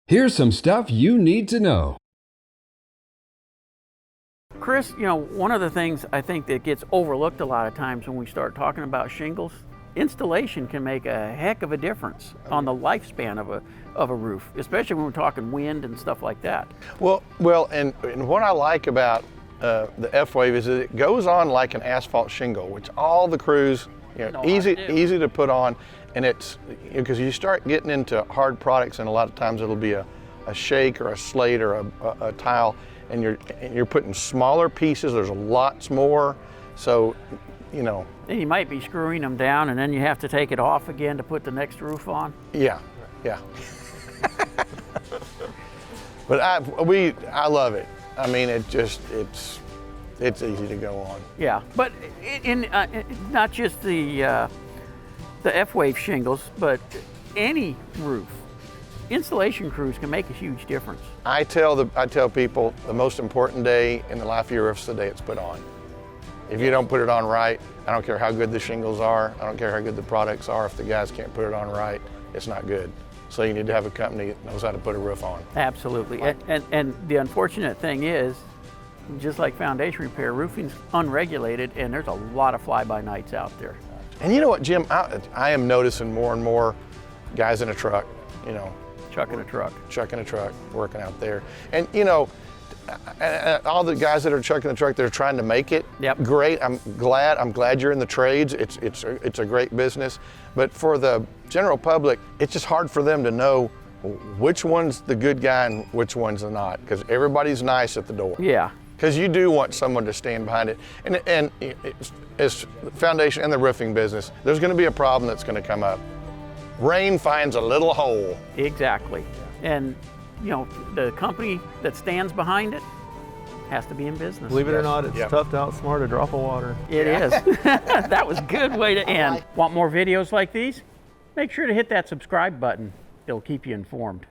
Here's some stuff you need to know. Chris, you know, one of the things I think that gets overlooked a lot of times when we start talking about shingles, installation can make a heck of a difference on the lifespan of a roof, especially when we're talking wind and stuff like that. Well, and what I like about the F-Wave is that it goes on like an asphalt shingle, which all the crews, easy to put on, and it's because you start getting into hard products, and a lot of times it'll be a shake or a slate or a tile, and you're putting smaller pieces. There's lots more, so Then you might be screwing them down, and then you have to take it off again to put the next roof on. Yeah. But I love it. I mean, it's easy to go on. Yeah, but not just the F-Wave shingles, but any roof, installation crews can make a huge difference. I tell people the most important day in the life of your roof is the day it's put on. If you don't put it on right, I don't care how good the shingles are, I don't care how good the products are, if the guys can't put it on right, it's not good. So you need to have a company that knows how to put a roof on. Absolutely, and the unfortunate thing is, just like foundation repair, roofing's unregulated, and there's a lot of fly-by-nights out there. And you know what, Jim, I am noticing more and more guys in a truck, Chucking a truck, working out there. And all the guys that are chucking the truck, they're trying to make it. Yep. Great. I'm glad you're in the trades. It's a great business. But for the general public, it's just hard for them to know which one's the good guy and which one's not, because everybody's nice at the door. Yeah. Because you do want someone to stand behind it. And as foundation and the roofing business, there's going to be a problem that's going to come up. Rain finds a little hole. Exactly. And the company that stands behind it has to be in business. Believe it or not, it's tough to outsmart a drop of water. It is. That was a good way to end. Want more videos like these? Make sure to hit that subscribe button. It'll keep you informed.